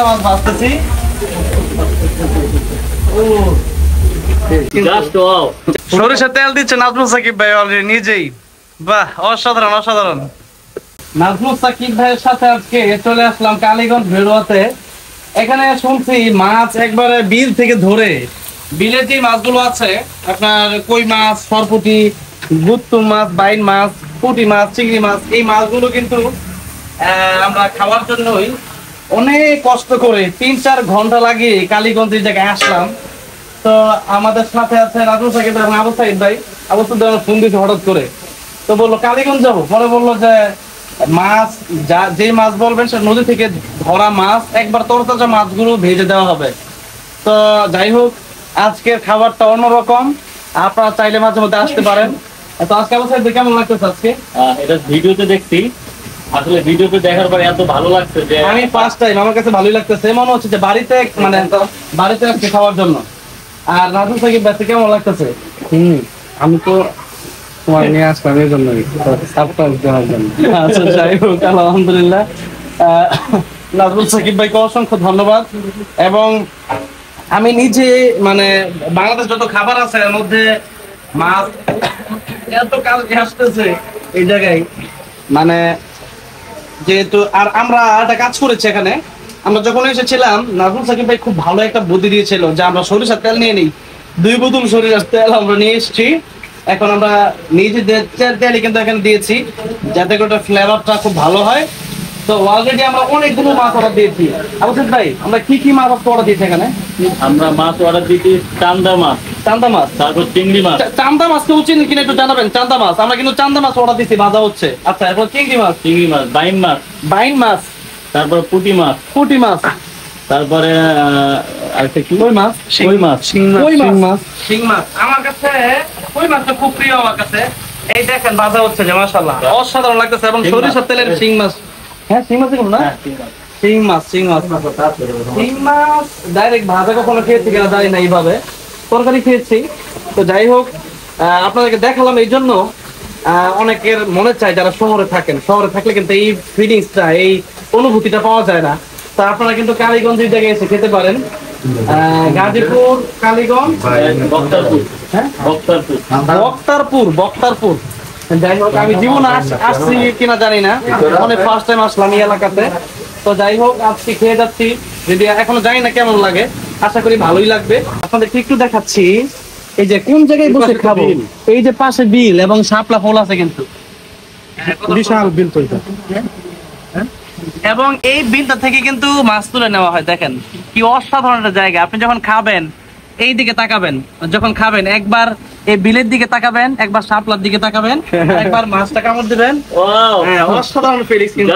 মাছ ভাজতেছি। সরিষার তেল দিচ্ছে নাজমুল সাকিব ভাই অলরেডি নিজেই। বাহ, অসাধারণ অসাধারণ। নাজমুল সাকিব ভাইয়ের সাথে আজকে চলে আসলাম কালীগঞ্জ ভেড়ুয়াতে। এখানে শুনছি মাছ একবারে বিল থেকে ধরে, বিলে যে মাছগুলো আছে আপনার কই মাছ, সরপুঁটি, গুত্তু মাছ, বাইন মাছ, পুঁটি মাছ, চিংড়ি মাছ, এই মাছগুলো কিন্তু আমরা খাওয়ার জন্যই অনেক কষ্ট করে ৩-৪ ঘন্টা লাগিয়ে কালীগঞ্জের জায়গায় আসলাম। তো আমাদের সাথে আছে নাজমুল সাকিব এবং আবু সাইদ ভাই। আবু সাইদ ভাই ফোন দিয়েছে হঠাৎ করে, তো বললো কালীগঞ্জ যাবো। পরে বললো যে মাছ যে মাছ বলবেন সে নদী থেকে ধরা মাছ, একবার তরতাজা মাছগুলো ভেজে দেওয়া হবে। তো যাই হোক, আজকের খাবারটা অন্যরকম, আপনারা চাইলে মাঝে মধ্যে আসতে পারেন। তো আজকে আবু সাইদ ভাই কেমন লাগতেছে? আজকে এটা ভিডিওতে দেখছি, আসলে ভিডিওতে দেখার পরে এত ভালো লাগছে যে আমি ফার্স্ট টাইম, আমার কাছে ভালোই লাগতেছে। মনে হচ্ছে যে বাড়িতে মানে বাড়িতে আজকে খাওয়ার জন্য। আর নাজমুল সাকিব ভাই কেমন লাগতেছে? আমি তো তোমার নিয়ে আসলাম এই জন্যই, সারপ্রাইজ দেওয়ার জন্য। আচ্ছা, যাই হোক, আলহামদুলিল্লাহ। নাজমুল সাকিব ভাইকে অসংখ্য ধন্যবাদ। এবং আমি নিজে মানে বাংলাদেশ যত খাবার আছে এর মধ্যে মাছ এত কালকে আসতেছে এই জায়গায়, মানে যেহেতু আর আমরা একটা কাজ করেছি এখানে। আমরা যখন এসেছিলাম নাজমুল সাকিব ভাই খুব ভালো একটা বুদ্ধি দিয়েছিল যে আমরা সরিষার তেল নিয়ে নিই। 2 বোতল সরিষার তেল আমরা নিয়ে এসেছি। এখন আমরা নিজেদের তেলই কিন্তু এখানে দিয়েছি যাতে করে ফ্লেভারটা খুব ভালো হয়। তো অলরেডি আমরা অনেকগুলো মাছ অর্ডার দিয়েছি। আবু সাইদ ভাই, আমরা কি কি মাছ অর্ডার দিয়েছি এখানে? আমরা মাছ অর্ডার দিচ্ছি চান্দা মাছ, তারপর চিংড়ি মাছ। চান্দা মাছ কেউ চিনি কিনা একটু জানাবেন। চান্দা মাছ আমরা কিন্তু চান্দা মাছ অর্ডার দিচ্ছি, ভাজা হচ্ছে। আচ্ছা, এরপর চিংড়ি মাছ, বাইন মাছ, তারপর পুঁটি মাছ, তারপরে আরেকটা কি কই মাছ, শিং মাছ। আমার কাছে কই মাছটা খুব প্রিয় আমার কাছে। এই দেখেন ভাজা হচ্ছে যে মাশাআল্লাহ অসাধারণ লাগতেছে। এবং সরিষার তেলের শিং মাছ। হ্যাঁ, শিং মাছ এগুলো না? শিং মাছ ডাইরেক্ট ভাজা কখনো খেয়েছি কিনা জানি না, এইভাবে তরকারি খেয়েছি। তো যাই হোক, আপনাদেরকে দেখালাম এই জন্য অনেকের মনে চায় যারা শহরে থাকেন, শহরে থাকলে কিন্তু এই ফিলিংসটা, এই অনুভূতিটা পাওয়া যায় না। তা আপনারা কিন্তু কালীগঞ্জের জায়গায় এসে খেতে পারেন। গাজীপুর, কালীগঞ্জ, বক্তারপুর। যাই হোক, আমি জীবনে আসছি কিনা জানি না, অনেক ফার্স্ট টাইম আসলাম এই এলাকাতে। তো যাই হোক, আজকে খেয়ে যাচ্ছি, যদি এখনো জানি না কেমন লাগে, আশা করি ভালোই লাগবে। আপনাদের একটু দেখাচ্ছি এই যে কোন জায়গায় বসে খাবো। এই যে পাশে বিল এবং শাপলা ফুল আছে, কিন্তু বিশাল বিল তৈরি। এবং এই বিলটা থেকে কিন্তু মাছ তুলে নেওয়া হয়। দেখেন কি অসাধারণ একটা জায়গা। আপনি যখন খাবেন এই দিকে তাকাবেন, যখন খাবেন একবার এই বিলের দিকে তাকাবেন, একবার শাপলার দিকে তাকাবেন, একবার মাছটা কামড় দিবেন। অসাধারণ ফিলিংস কিন্তু।